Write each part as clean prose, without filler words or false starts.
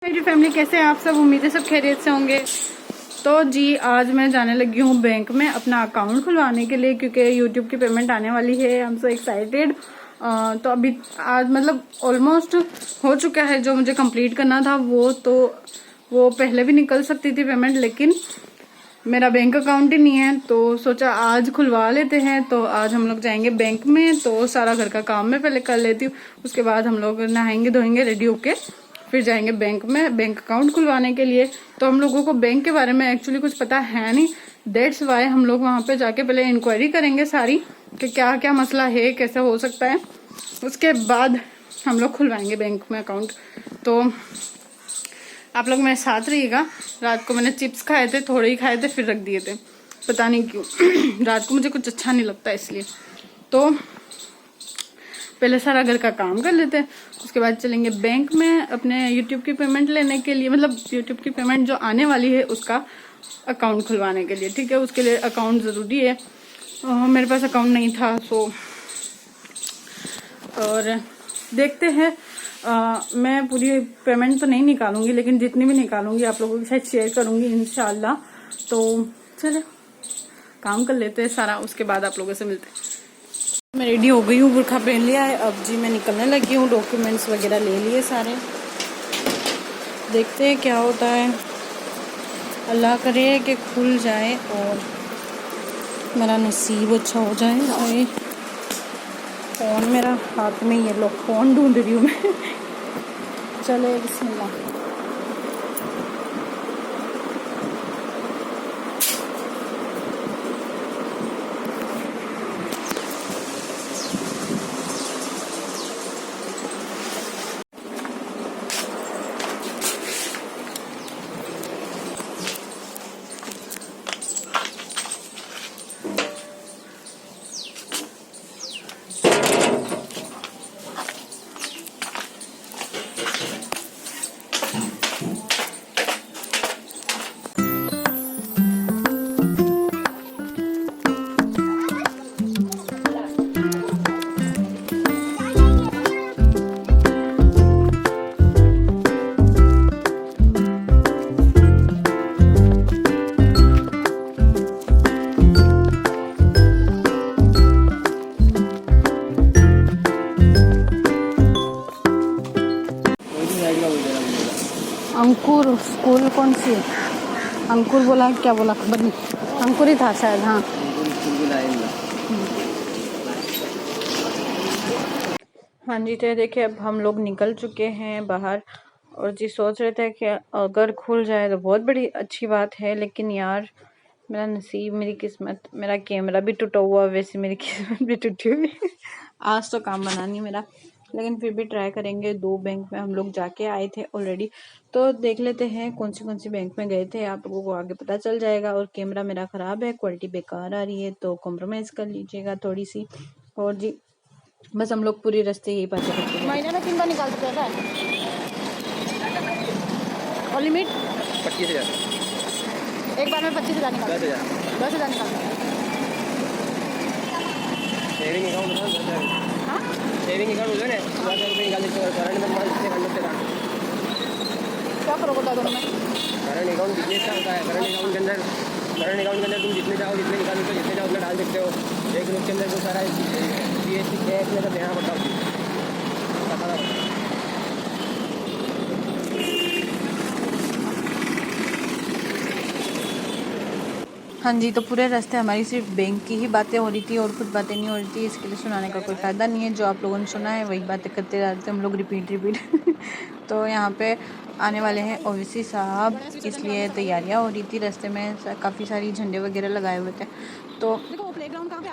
मेरी फैमिली कैसे हैं आप सब। उम्मीद है सब खैरियत से होंगे। तो जी आज मैं जाने लगी हूँ बैंक में अपना अकाउंट खुलवाने के लिए, क्योंकि यूट्यूब की पेमेंट आने वाली है। I am so excited. तो अभी आज मतलब ऑलमोस्ट हो चुका है जो मुझे कंप्लीट करना था वो पहले भी निकल सकती थी पेमेंट, लेकिन मेरा बैंक अकाउंट ही नहीं है तो सोचा आज खुलवा लेते हैं। तो आज हम लोग जाएंगे बैंक में, तो सारा घर का काम मैं पहले कर लेती हूँ, उसके बाद हम लोग नहाएंगे धोएंगे रेडी होके फिर जाएंगे बैंक में बैंक अकाउंट खुलवाने के लिए। तो हम लोगों को बैंक के बारे में एक्चुअली कुछ पता है नहीं, दैट्स वाई हम लोग वहां पे जाके पहले इंक्वायरी करेंगे सारी कि क्या क्या मसला है, कैसे हो सकता है, उसके बाद हम लोग खुलवाएंगे बैंक में अकाउंट। तो आप लोग मेरे साथ रहिएगा। रात को मैंने चिप्स खाए थे, थोड़े ही खाए थे फिर रख दिए थे, पता नहीं क्यों रात को मुझे कुछ अच्छा नहीं लगता इसलिए। तो पहले सारा घर का काम कर लेते हैं, उसके बाद चलेंगे बैंक में अपने यूट्यूब की पेमेंट लेने के लिए, मतलब यूट्यूब की पेमेंट जो आने वाली है उसका अकाउंट खुलवाने के लिए। ठीक है, उसके लिए अकाउंट ज़रूरी है। मेरे पास अकाउंट नहीं था और देखते हैं। मैं पूरी पेमेंट तो नहीं निकालूंगी, लेकिन जितनी भी निकालूंगी आप लोगों के साथ शेयर करूंगी इंशाल्लाह। तो चले काम कर लेते हैं सारा, उसके बाद आप लोगों से मिलते हैं। मैं रेडी हो गई हूँ, बुरखा पहन लिया है, अब जी मैं निकलने लगी हूँ। डॉक्यूमेंट्स वगैरह ले लिए सारे, देखते हैं क्या होता है। अल्लाह करे कि खुल जाए और मेरा नसीब अच्छा हो जाए। और फ़ोन मेरा हाथ में, ये लो फ़ोन ढूंढ रही हूँ मैं चले बिस्मिल्लाह। अंकुर स्कूल कौन सी है? अंकुर बोला, क्या बोला खबर नहीं, अंकुर ही था शायद। हाँ हाँ जी। तो देखिए अब हम लोग निकल चुके हैं बाहर, और जी सोच रहे थे कि अगर खुल जाए तो बहुत बड़ी अच्छी बात है, लेकिन यार मेरा नसीब, मेरी किस्मत, मेरा कैमरा भी टूटा हुआ, वैसे मेरी किस्मत भी टूटी हुई आज तो काम बना नहीं मेरा, लेकिन फिर भी ट्राई करेंगे। 2 बैंक में हम लोग जाके आए थे ऑलरेडी, तो देख लेते हैं कौन सी बैंक में गए थे, आप लोगों को आगे पता चल जाएगा। और कैमरा मेरा ख़राब है, क्वालिटी बेकार आ रही है, तो कॉम्प्रोमाइज़ कर लीजिएगा थोड़ी सी। और जी बस हम लोग पूरी रास्ते यही बातें करते हैं। महीने में 3 बार निकाल सकते हैं और लिमिट 25,000, एक बार में 25,000 निकाल, 10,000 निकाल। सेविंग अकाउंट सेविंग अकाउंट होता है ना, 10,000 रुपये निकाल सकते हो। करंट में क्या करोगे बता दो। करंट अकाउंट बिजनेस का होता है, करंट अकाउंट के अंदर तुम जितने चाहो जितने निकाल सकते हो, जितने चाहो उतना डाल सकते हो। एक लोग के अंदर जो सारा GST टैक्स में सब देना पड़ता है। हाँ जी। तो पूरे रास्ते हमारी सिर्फ बैंक की ही बातें हो रही थी और कुछ बातें नहीं हो रही थी, इसके लिए सुनाने का कोई फ़ायदा नहीं है। जो आप लोगों ने सुना है वही बातें करते रहते हम लोग, रिपीट तो यहाँ पे आने वाले हैं ओवैसी साहब, इसलिए तैयारियाँ हो रही थी। रास्ते में काफ़ी सारी झंडे वगैरह लगाए हुए थे। तो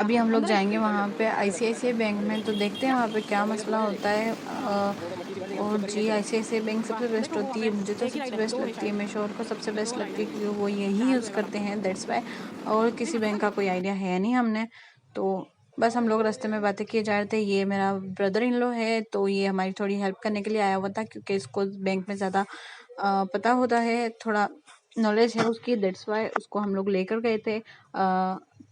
अभी हम लोग जाएंगे वहाँ पे ICICI बैंक में, तो देखते हैं वहाँ पे क्या मसला होता है। और जी ICICI बैंक सबसे बेस्ट होती है, मुझे तो सबसे बेस्ट लगती है, मेरे शोर को सबसे बेस्ट लगती है क्योंकि वो यही यूज़ करते हैं, दैट्स वाई। और किसी बैंक का कोई आइडिया है नहीं हमने, तो बस हम लोग रास्ते में बातें किए जा रहे थे। ये मेरा ब्रदर इन लॉ है, तो ये हमारी थोड़ी हेल्प करने के लिए आया हुआ था, क्योंकि इसको बैंक में ज़्यादा पता होता है, थोड़ा नॉलेज है उसकी, दैट्स वाई उसको हम लोग लेकर गए थे।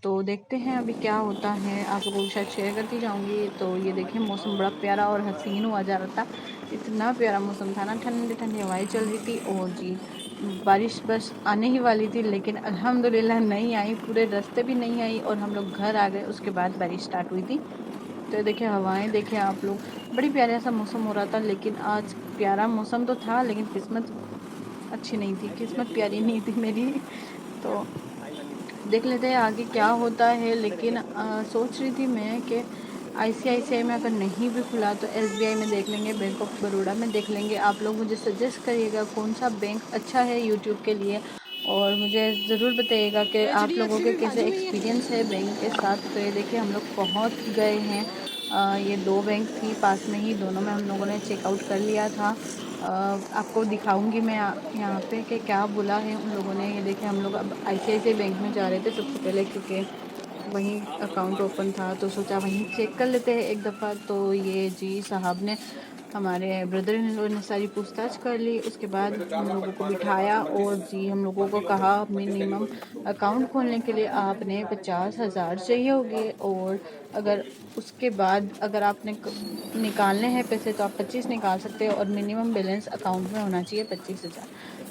तो देखते हैं अभी क्या होता है, आप लोगों के साथ शेयर करती जाऊंगी। तो ये देखिए मौसम बड़ा प्यारा और हसीन हुआ जा रहा था, इतना प्यारा मौसम था ना, ठंडी ठंडी हवाएं चल रही थी। और जी बारिश बस आने ही वाली थी, लेकिन अल्हम्दुलिल्लाह नहीं आई, पूरे रास्ते भी नहीं आई और हम लोग घर आ गए, उसके बाद बारिश स्टार्ट हुई थी। तो देखिए हवाएं देखिए आप लोग, बड़ी प्यारा सा मौसम हो रहा था। लेकिन आज प्यारा मौसम तो था, लेकिन किस्मत अच्छी नहीं थी, किस्मत प्यारी नहीं थी मेरी। तो देख लेते हैं आगे क्या होता है। लेकिन सोच रही थी मैं कि ICICI में अगर नहीं भी खुला तो SBI में देख लेंगे, बैंक ऑफ बड़ौदा में देख लेंगे। आप लोग मुझे सजेस्ट करिएगा कौन सा बैंक अच्छा है यूट्यूब के लिए, और मुझे ज़रूर बताइएगा कि आप लोगों के कैसे एक्सपीरियंस है बैंक के साथ। तो ये देखिए हम लोग पहुँच गए हैं। ये 2 बैंक थी पास में ही, दोनों में हम लोगों ने चेकआउट कर लिया था। आपको दिखाऊंगी मैं यहाँ पे कि क्या बोला है उन लोगों ने। ये देखिए हम लोग अब ICICI बैंक में जा रहे थे सबसे पहले, क्योंकि वहीं अकाउंट ओपन था, तो सोचा वहीं चेक कर लेते हैं एक दफ़ा। तो ये जी साहब ने, हमारे ब्रदर इन लोगों ने सारी पूछताछ कर ली। उसके बाद हम लोगों को बिठाया और जी हम लोगों को कहा मिनिमम अकाउंट खोलने के लिए आपने 50,000 चाहिए होगी, और अगर उसके बाद अगर आपने निकालने हैं पैसे तो आप 25 निकाल सकते हो, और मिनिमम बैलेंस अकाउंट में होना चाहिए 25,000।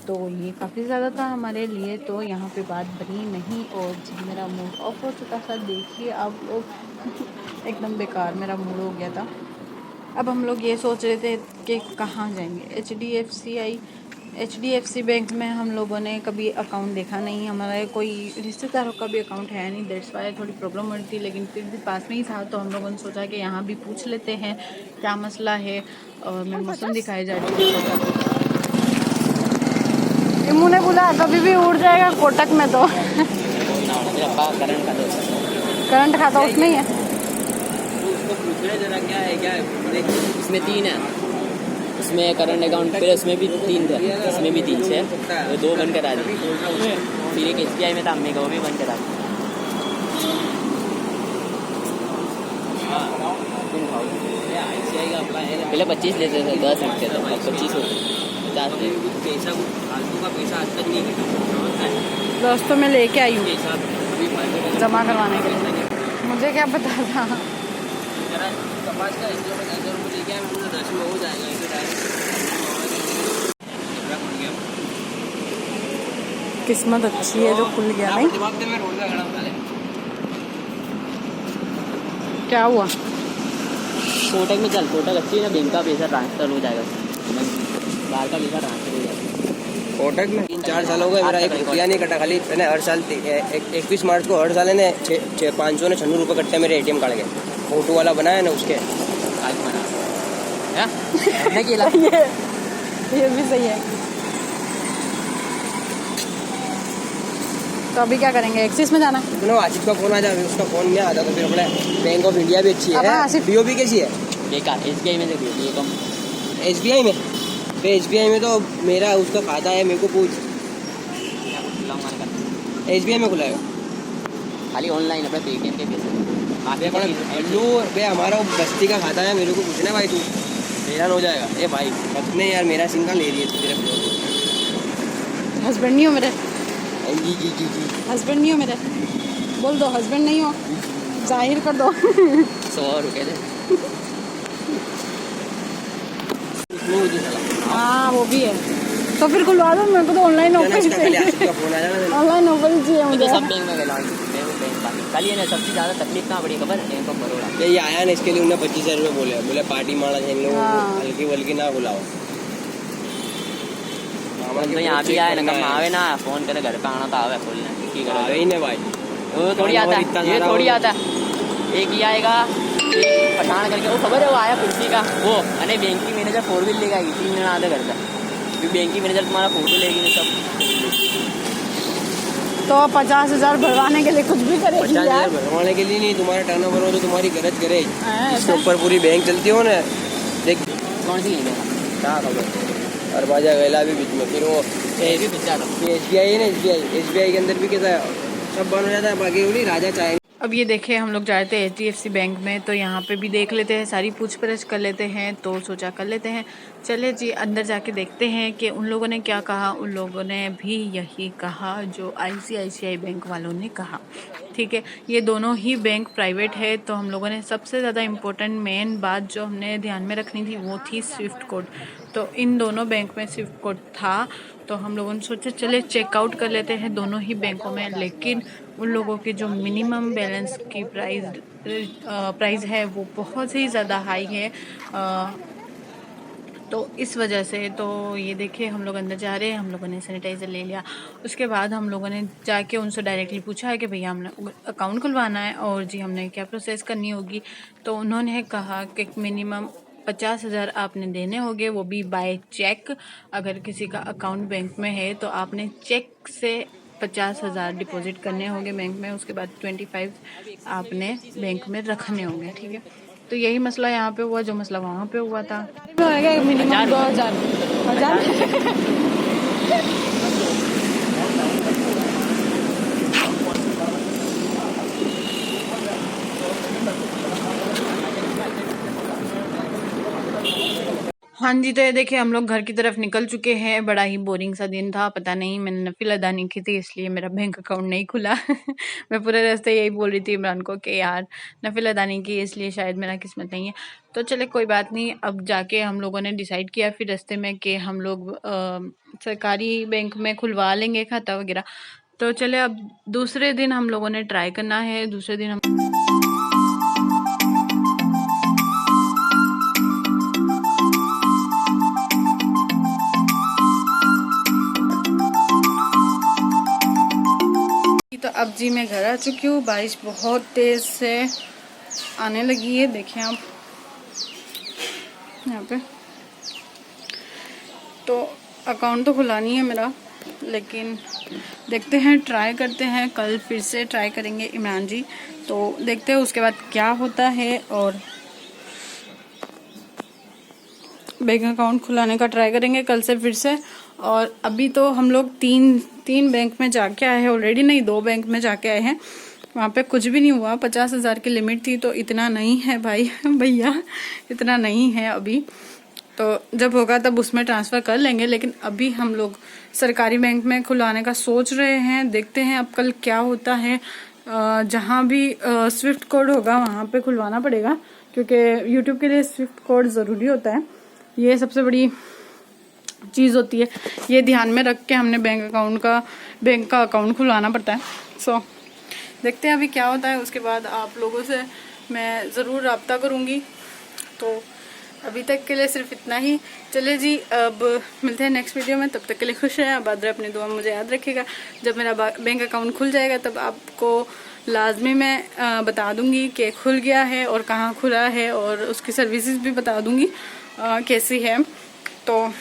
तो ये काफ़ी ज़्यादा था हमारे लिए, तो यहाँ पे बात बनी नहीं और जी मेरा मूड ऑफ हो चुका था। देखिए आप लोग एकदम बेकार मेरा मूड हो गया था। अब हम लोग ये सोच रहे थे कि कहाँ जाएंगे। HDFC बैंक में हम लोगों ने कभी अकाउंट देखा नहीं, हमारा कोई रिश्तेदारों का भी अकाउंट है नहीं, दैट्स वाई थोड़ी प्रॉब्लम हो रही थी। लेकिन फिर भी पास में ही था, तो हम लोगों ने सोचा कि यहाँ भी पूछ लेते हैं क्या मसला है। और मैं मौसम दिखाई जा रही थी, इमू ने बोला कभी भी उड़ जाएगा कोटक में। तो करंट खाता उसमें ही है, क्या है इसमें 3 है, उसमें करंट अकाउंट, फिर उसमें भी 3 थे, इसमें भी 3 से तो 2 बन करा दी। फिर एक SBI में था अम्मी का, वो भी बन करा दी। पहले 25 लेते थे, 10 लेते थे, अब 25 हो 50 ले। पैसा फालतू का पैसा आज तक नहीं किया, दोस्तों मैं लेके आई हूँ जमा करवाने के लिए, मुझे क्या पता था। कपास का 1 रुपये लेके आया, मैंने 10 में हो जाएगा। किस्मत अच्छी है जो खुल गया। नहीं क्या हुआ, कोटक में चल, कोटक अच्छी है ना, बैंक का पैसा ट्रांसफर हो जाएगा, बाहर का पैसा ट्रांसफर हो जाएगा। कोटक में 3-4 साल हो गए, मेरा 1 रुपया नहीं कटा। खाली मैंने हर साल 21 मार्च को हर साल ने 596 रुपये कट्टे मेरे ATM कार्ड के, फोटो वाला बनाया ना उसके आज बना ये भी सही है। तो अभी क्या करेंगे, एक्सिस में जाना। सुनो आसिफ का फोन आ जाए, उसका फोन नहीं आता तो फिर अपने बैंक ऑफ इंडिया भी अच्छी है। BOB कैसी है? बेकार। SBI में देखिए कम, SBI में तो SBI में तो मेरा उसका खाता है, मेरे को पूछ। SBI में खुला है खाली ऑनलाइन अपना पेटीएम के पैसे लो भाई, हमारा बस्ती का खाता है, मेरे को पूछना भाई, तू हैरान हो जाएगा। ए भाई अपने यार मेरा सिम का ले रही है तू, तेरे हस्बैंड नहीं हो मेरे, जी हस्बैंड नहीं हो मेरे, बोल दो हस्बैंड नहीं हो, जाहिर कर दो। 100 रुपये दे। हाँ वो भी है, तो फिर खुलवा दो, मेरे को तो ऑनलाइन ऑफर चाहिए, ऑनलाइन ऑफर चाहिए मुझे। सब बैंक में गया कल, ये ना सबसे ज़्यादा तकलीफ कहाँ पड़ी खबर, बैंक ऑफ बड़ौदा ये आया ना, इसके लिए उन्हें 25,000 रुपये बोले पार्टी मारा इन लोगों को, हल्की वल्की ना बुलाओ। तो यहाँ भी आए ना, कम आवे ना, फोन करे घर पे आना तो आवे खोलने की करो ही नहीं भाई, वो थोड़ी आता है, ये थोड़ी आता है। एक ही आएगा पठान करके, वो खबर है वो आया कुर्सी का, वो अरे बैंक की मैनेजर 4 व्हील लेगा, 3 दिन आते घर तक, फिर बैंक की मैनेजर तुम्हारा फोटो लेगी नहीं सब। तो 50,000 भरवाने के लिए कुछ भी करेगी। 50,000 भरवाने के लिए नहीं, तुम्हारा टर्नओवर हो तो तुम्हारी गरज करे, इसके ऊपर पूरी बैंक चलती हो ना। देख कौन सी क्या खबर, और बाजा गैला भी बीच में, फिर वो SBI है ना, SBI के अंदर भी कैसा सब बंद हो जाता है, बाकी बोली राजा चाय अब ये देखे हम लोग जा रहे थे HDFC बैंक में, तो यहाँ पे भी देख लेते हैं, सारी पूछपरछ कर लेते हैं, तो सोचा कर लेते हैं। चले जी अंदर जाके देखते हैं कि उन लोगों ने क्या कहा। उन लोगों ने भी यही कहा जो ICICI बैंक वालों ने कहा। ठीक है, ये दोनों ही बैंक प्राइवेट है, तो हम लोगों ने सबसे ज़्यादा इम्पोर्टेंट मेन बात जो हमने ध्यान में रखनी थी वो थी स्विफ्ट कोड। तो इन दोनों बैंक में स्विफ्ट कोड था, तो हम लोगों ने सोचा चले चेकआउट कर लेते हैं दोनों ही बैंकों में। लेकिन उन लोगों की जो मिनिमम बैलेंस की प्राइस है वो बहुत ही ज़्यादा हाई है, तो इस वजह से तो ये देखिए हम लोग अंदर जा रहे हैं। हम लोगों ने सैनिटाइज़र ले लिया। उसके बाद हम लोगों ने जाके उनसे डायरेक्टली पूछा है कि भैया हमने अकाउंट खुलवाना है और जी हमने क्या प्रोसेस करनी होगी। तो उन्होंने कहा कि मिनिमम 50,000 आपने देने होंगे, वो भी बाय चेक। अगर किसी का अकाउंट बैंक में है तो आपने चेक से 50,000 डिपॉजिट करने होंगे बैंक में। उसके बाद 25 आपने बैंक में रखने होंगे। ठीक है, तो यही मसला यहाँ पे हुआ जो मसला वहाँ पे हुआ था। मिनिमम 2,000 हाँ जी, तो ये देखिए हम लोग घर की तरफ निकल चुके हैं। बड़ा ही बोरिंग सा दिन था, पता नहीं मैंने नफिल अदा नहीं की थी इसलिए मेरा बैंक अकाउंट नहीं खुला। मैं पूरे रास्ते यही बोल रही थी इमरान को कि यार नफिल अदा नहीं की इसलिए शायद मेरा किस्मत नहीं है। तो चले कोई बात नहीं, अब जाके हम लोगों ने डिसाइड किया फिर रास्ते में कि हम लोग सरकारी बैंक में खुलवा लेंगे खाता वगैरह। तो चले अब दूसरे दिन हम लोगों ने ट्राई करना है। दूसरे दिन हम तो अब जी मैं घर आ चुकी हूँ। बारिश बहुत तेज़ से आने लगी है, देखें आप यहाँ पे। तो अकाउंट तो खुला नहीं है मेरा, लेकिन देखते हैं, ट्राई करते हैं। कल फिर से ट्राई करेंगे इमरान जी, तो देखते हैं उसके बाद क्या होता है। और बैंक अकाउंट खुलाने का ट्राई करेंगे कल से फिर से। और अभी तो हम लोग तीन बैंक में जाके आए हैं ऑलरेडी, नहीं 2 बैंक में जाके आए हैं। वहाँ पे कुछ भी नहीं हुआ। 50,000 की लिमिट थी, तो इतना नहीं है भाई भैया, इतना नहीं है अभी। तो जब होगा तब उसमें ट्रांसफ़र कर लेंगे, लेकिन अभी हम लोग सरकारी बैंक में खुलवाने का सोच रहे हैं। देखते हैं अब कल क्या होता है। जहाँ भी स्विफ्ट कोड होगा वहाँ पे खुलवाना पड़ेगा, क्योंकि यूट्यूब के लिए स्विफ्ट कोड ज़रूरी होता है। ये सबसे बड़ी चीज़ होती है, ये ध्यान में रख के हमने बैंक का अकाउंट खुलवाना पड़ता है। सो देखते हैं अभी क्या होता है। उसके बाद आप लोगों से मैं ज़रूर रब्ता करूँगी। तो अभी तक के लिए सिर्फ इतना ही। चले जी, अब मिलते हैं नेक्स्ट वीडियो में। तब तक के लिए खुश रहें, आबाद रहे, अपनी दुआ में मुझे याद रखिएगा। जब मेरा बैंक अकाउंट खुल जाएगा तब आपको लाजमी मैं बता दूंगी कि खुल गया है और कहाँ खुला है, और उसकी सर्विसेज भी बता दूंगी कैसी है। तो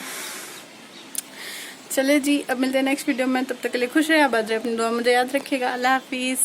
चले जी, अब मिलते हैं नेक्स्ट वीडियो में। तब तक के लिए खुश रहे, आबाद रहे, अपनी दुआ में मुझे याद रखिएगा। अल्लाह हाफिज़।